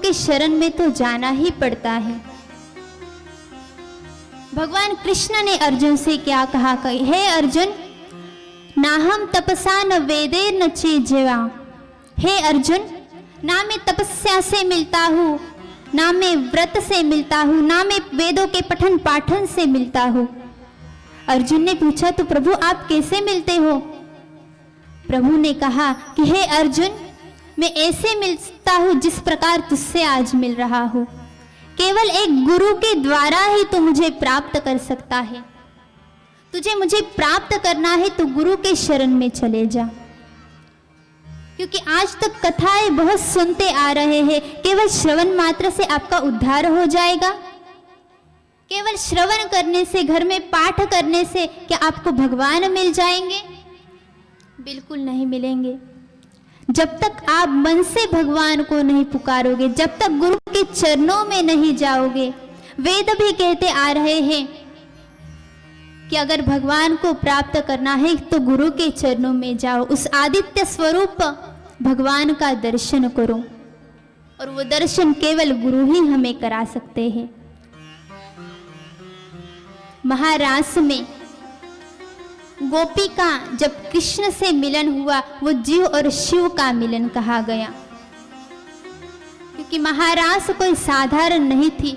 के शरण में तो जाना ही पड़ता है। भगवान कृष्ण ने अर्जुन से क्या कहा, हे अर्जुन, नाहम तपसा न वेदे न चेज्यवा। हे अर्जुन, ना मैं तपस्या से मिलता हूँ, ना मैं व्रत से मिलता हूँ, ना मैं वेदों के पठन पाठन से मिलता हूँ। अर्जुन ने पूछा, तो प्रभु आप कैसे मिलते हो? प्रभु ने कहा कि हे अर्जुन, मैं ऐसे मिलता हूँ जिस प्रकार तुझसे आज मिल रहा हूँ। केवल एक गुरु के द्वारा ही तू मुझे प्राप्त कर सकता है। तुझे मुझे प्राप्त करना है तो गुरु के शरण में चले जा। क्योंकि आज तक कथाएं बहुत सुनते आ रहे हैं, केवल श्रवण मात्र से आपका उद्धार हो जाएगा? केवल श्रवण करने से, घर में पाठ करने से क्या आपको भगवान मिल जाएंगे? बिल्कुल नहीं मिलेंगे। जब तक आप मन से भगवान को नहीं पुकारोगे, जब तक गुरु के चरणों में नहीं जाओगे। वेद भी कहते आ रहे हैं कि अगर भगवान को प्राप्त करना है तो गुरु के चरणों में जाओ, उस आदित्य स्वरूप भगवान का दर्शन करो। और वो दर्शन केवल गुरु ही हमें करा सकते हैं। महारास में गोपी का जब कृष्ण से मिलन हुआ, वो जीव और शिव का मिलन कहा गया। क्योंकि महारास कोई साधारण नहीं थी,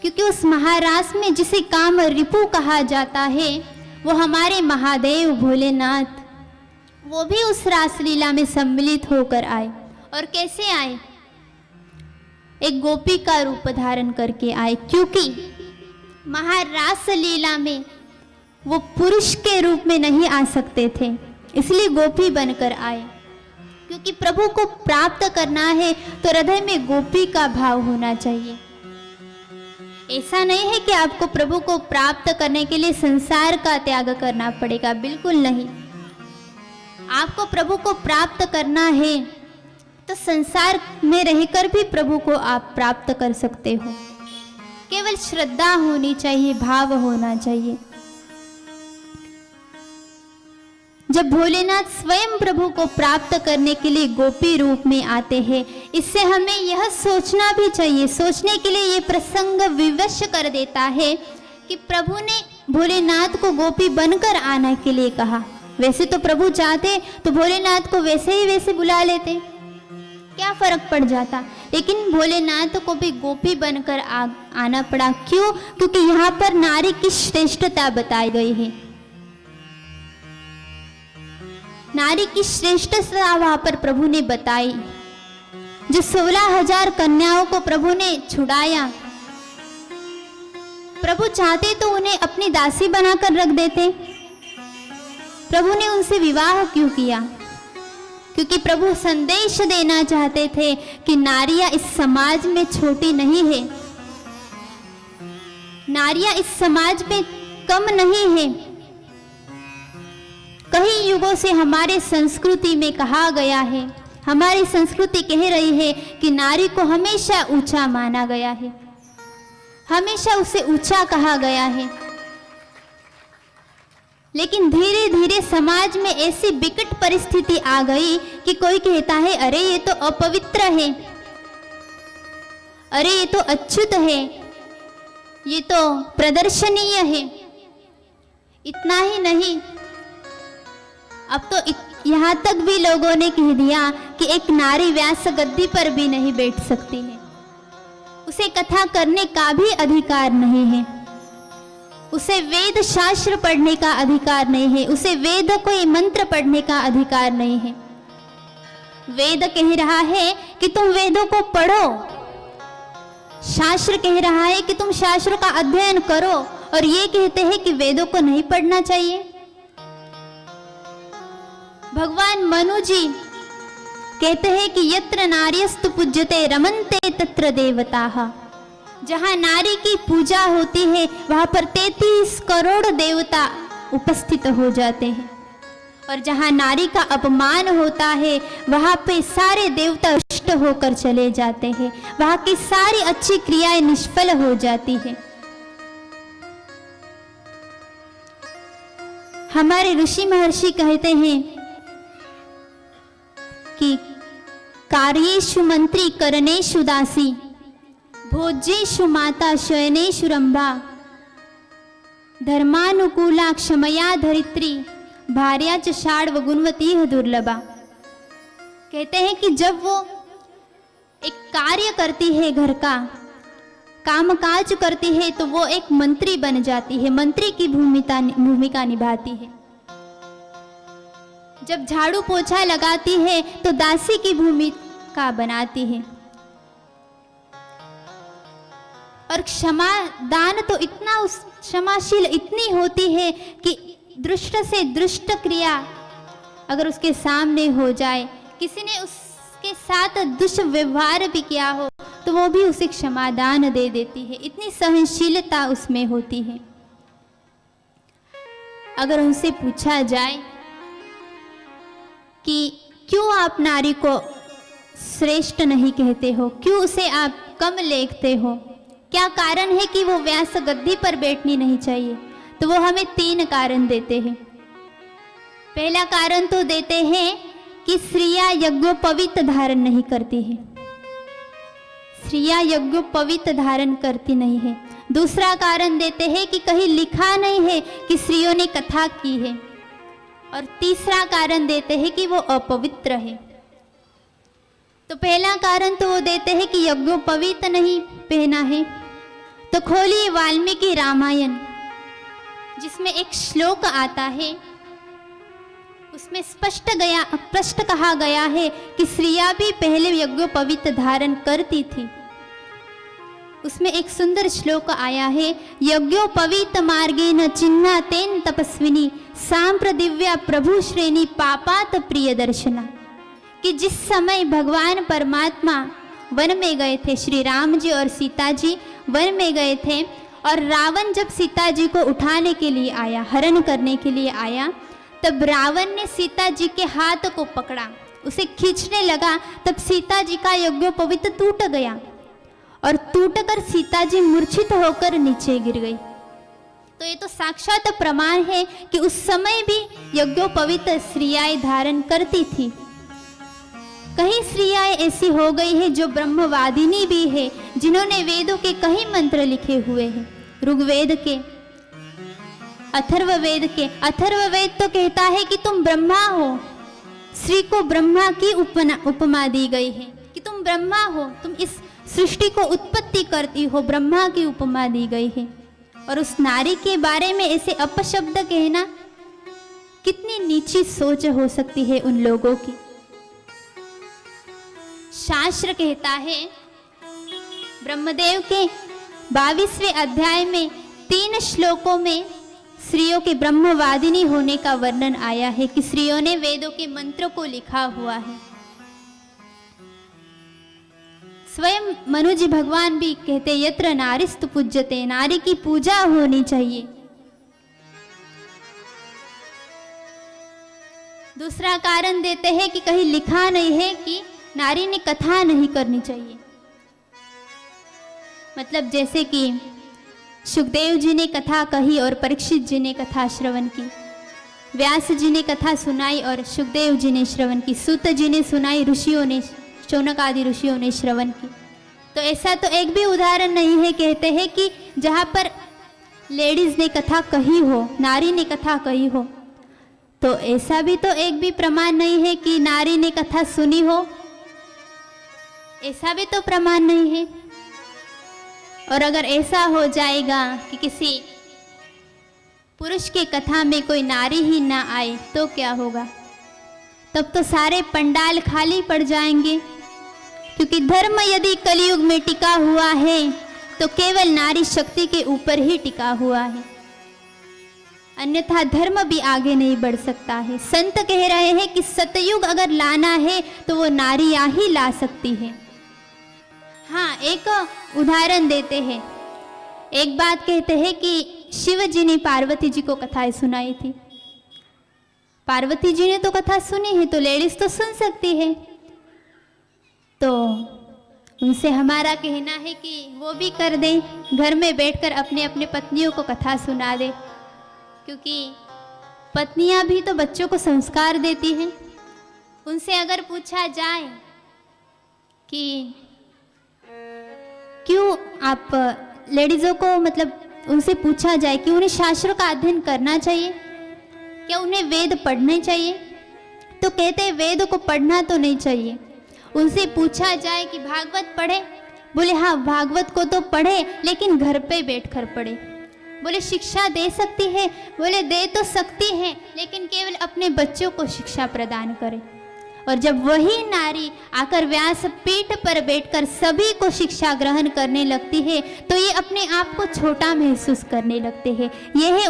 क्योंकि उस महारास में जिसे काम रिपु कहा जाता है, वो हमारे महादेव भोलेनाथ, वो भी उस रासलीला में सम्मिलित होकर आए। और कैसे आए? एक गोपी का रूप धारण करके आए। क्योंकि महारास लीला में वो पुरुष के रूप में नहीं आ सकते थे, इसलिए गोपी बनकर आए। क्योंकि प्रभु को प्राप्त करना है तो हृदय में गोपी का भाव होना चाहिए। ऐसा नहीं है कि आपको प्रभु को प्राप्त करने के लिए संसार का त्याग करना पड़ेगा, बिल्कुल नहीं। आपको प्रभु को प्राप्त करना है तो संसार में रहकर भी प्रभु को आप प्राप्त कर सकते हो। केवल श्रद्धा होनी चाहिए, भाव होना चाहिए। जब भोलेनाथ स्वयं प्रभु को प्राप्त करने के लिए गोपी रूप में आते हैं, इससे हमें यह सोचना भी चाहिए, सोचने के लिए ये प्रसंग विवश कर देता है कि प्रभु ने भोलेनाथ को गोपी बनकर आने के लिए कहा। वैसे तो प्रभु चाहते तो भोलेनाथ को वैसे ही वैसे बुला लेते, क्या फर्क पड़ जाता। लेकिन भोलेनाथ को भी गोपी बनकर आना पड़ा। क्यों? क्योंकि यहाँ पर नारी की श्रेष्ठता बताई गई है। नारी की श्रेष्ठता वहां पर प्रभु ने बताई। जो 16,000 कन्याओं को प्रभु ने छुड़ाया, प्रभु चाहते तो उन्हें अपनी दासी बनाकर रख देते। प्रभु ने उनसे विवाह क्यों किया? क्योंकि प्रभु संदेश देना चाहते थे कि नारियां इस समाज में छोटी नहीं है, नारियां इस समाज में कम नहीं है। कई युगों से हमारे संस्कृति में कहा गया है, हमारी संस्कृति कह रही है कि नारी को हमेशा ऊंचा माना गया है, हमेशा उसे ऊंचा कहा गया है। लेकिन धीरे धीरे समाज में ऐसी विकट परिस्थिति आ गई कि कोई कहता है अरे ये तो अपवित्र है, अरे ये तो अच्युत है, ये तो प्रदर्शनीय है। इतना ही नहीं, अब तो यहाँ तक भी लोगों ने कह दिया कि एक नारी व्यास गद्दी पर भी नहीं बैठ सकती है, उसे कथा करने का भी अधिकार नहीं है, उसे वेद शास्त्र पढ़ने का अधिकार नहीं है, उसे वेद कोई मंत्र पढ़ने का अधिकार नहीं है। वेद कह रहा है कि तुम वेदों को पढ़ो, शास्त्र कह रहा है कि तुम शास्त्रों का अध्ययन करो, और ये कहते हैं कि वेदों को नहीं पढ़ना चाहिए। भगवान मनु जी कहते हैं कि यत्र नार्यस्तु पूज्यते रमन्ते तत्र देवताः। जहाँ नारी की पूजा होती है वहाँ पर 33 करोड़ देवता उपस्थित हो जाते हैं, और जहाँ नारी का अपमान होता है वहाँ पे सारे देवता नष्ट होकर चले जाते हैं, वहाँ की सारी अच्छी क्रियाएं निष्फल हो जाती है। हमारे ऋषि महर्षि कहते हैं कि कार्येषु मंत्री करणेषु दासी, भोज्येषु माता शयनेषु रंभा, धर्मानुकूला क्षमया धरित्री, भार्या च शार्व गुणवती दुर्लभा। कहते हैं कि जब वो एक कार्य करती है, घर का कामकाज करती है, तो वो एक मंत्री बन जाती है, मंत्री की भूमिका निभाती है। जब झाड़ू पोछा लगाती है तो दासी की भूमिका बनाती है। और क्षमा दान तो इतना क्षमाशील इतनी होती है कि दुष्ट से दुष्ट क्रिया अगर उसके सामने हो जाए, किसी ने उसके साथ दुष्व्यवहार भी किया हो, तो वो भी उसे क्षमादान दे देती है। इतनी सहनशीलता उसमें होती है। अगर उनसे पूछा जाए कि क्यों आप नारी को श्रेष्ठ नहीं कहते हो, क्यों उसे आप कम लेखते हो, क्या कारण है कि वो व्यास गद्दी पर बैठनी नहीं चाहिए, तो वो हमें 3 कारण देते हैं। पहला कारण तो देते हैं कि स्त्रियां यज्ञोपवीत धारण नहीं करती है, स्त्रियां यज्ञोपवीत धारण करती नहीं है। दूसरा कारण देते हैं कि कहीं लिखा नहीं है कि स्त्रियों ने कथा की है। और तीसरा कारण देते हैं कि वो अपवित्र है। तो पहला कारण तो वो देते हैं कि यज्ञोपवीत नहीं पहना है। तो खोलिए वाल्मीकि रामायण, जिसमें एक श्लोक आता है, उसमें स्पष्ट कहा गया है कि स्त्रियां भी पहले यज्ञोपवीत धारण करती थी। उसमें एक सुंदर श्लोक आया है, यज्ञोपवीत मार्गेन चिन्हा तेन तपस्विनी सांप्रदिव्या प्रभु श्रेणी पापात प्रिय दर्शना। कि जिस समय भगवान परमात्मा वन में गए थे, श्री राम जी और सीता जी वन में गए थे, और रावण जब सीता जी को उठाने के लिए आया, हरण करने के लिए आया, तब रावण ने सीता जी के हाथ को पकड़ा, उसे खींचने लगा, तब सीता जी का यज्ञोपवीत टूट गया और टूटकर सीता जी मूर्छित होकर नीचे गिर गई। तो ये तो साक्षात प्रमाण है कि उस समय भी यज्ञोपवीत स्त्रियाएं धारण करती थी। कई स्त्रियाएं ऐसी हो गई है जो ब्रह्मवादिनी भी है, जिन्होंने वेदों के कई मंत्र लिखे हुए हैं, ऋग्वेद के, अथर्ववेद के। अथर्ववेद तो कहता है कि तुम ब्रह्मा हो, स्त्री को ब्रह्मा की उपमा दी गई है कि तुम ब्रह्मा हो, तुम इस सृष्टि को उत्पत्ति करती हो, ब्रह्मा की उपमा दी गई है। और उस नारी के बारे में ऐसे अपशब्द कहना, कितनी नीची सोच हो सकती है उन लोगों की। शास्त्र कहता है, ब्रह्मदेव के 22वें अध्याय में 3 श्लोकों में स्त्रियों के ब्रह्मवादिनी होने का वर्णन आया है कि स्त्रियों ने वेदों के मंत्रों को लिखा हुआ है। स्वयं मनु जी भगवान भी कहते, यत्र नारिस्तु पूज्यते, नारी की पूजा होनी चाहिए। दूसरा कारण देते हैं कि कहीं लिखा नहीं है कि नारी ने कथा नहीं करनी चाहिए। मतलब जैसे कि सुखदेव जी ने कथा कही और परीक्षित जी ने कथा श्रवण की, व्यास जी ने कथा सुनाई और सुखदेव जी ने श्रवण की, सूत जी ने सुनाई, ऋषियों ने, शौनक आदि ऋषियों ने श्रवण की। तो ऐसा तो एक भी उदाहरण नहीं है, कहते हैं कि जहाँ पर लेडीज ने कथा कही हो, नारी ने कथा कही हो, तो ऐसा भी तो एक भी प्रमाण नहीं है कि नारी ने कथा सुनी हो, ऐसा भी तो प्रमाण नहीं है। और अगर ऐसा हो जाएगा कि किसी पुरुष के कथा में कोई नारी ही ना आए तो क्या होगा? तब तो सारे पंडाल खाली पड़ जाएंगे, क्योंकि धर्म यदि कलयुग में टिका हुआ है तो केवल नारी शक्ति के ऊपर ही टिका हुआ है, अन्यथा धर्म भी आगे नहीं बढ़ सकता है। संत कह रहे हैं कि सतयुग अगर लाना है तो वो नारियां ही ला सकती है। हाँ, एक उदाहरण देते हैं। एक बात कहते हैं कि शिव जी ने पार्वती जी को कथाएं सुनाई थी। पार्वती जी ने तो कथा सुनी है तो लेडीज तो सुन सकती है, तो उनसे हमारा कहना है कि वो भी कर दें, घर में बैठकर अपने अपने पत्नियों को कथा सुना दे, क्योंकि पत्नियां भी तो बच्चों को संस्कार देती हैं। उनसे अगर पूछा जाए कि क्यों आप लेडीज़ों को मतलब उनसे पूछा जाए कि उन्हें शास्त्रों का अध्ययन करना चाहिए, क्या उन्हें वेद पढ़ने चाहिए, तो कहते हैं वेद को पढ़ना तो नहीं चाहिए। उनसे पूछा जाए कि भागवत पढ़े, बोले हाँ भागवत को तो पढ़े लेकिन घर पे बैठकर पढ़े। बोले शिक्षा दे सकती है, बोले दे तो सकती है लेकिन केवल अपने बच्चों को शिक्षा प्रदान करे। और जब वही नारी आकर व्यास पीठ पर बैठकर सभी को शिक्षा ग्रहण करने लगती है तो ये अपने आप को छोटा महसूस करने लगते हैं। यह है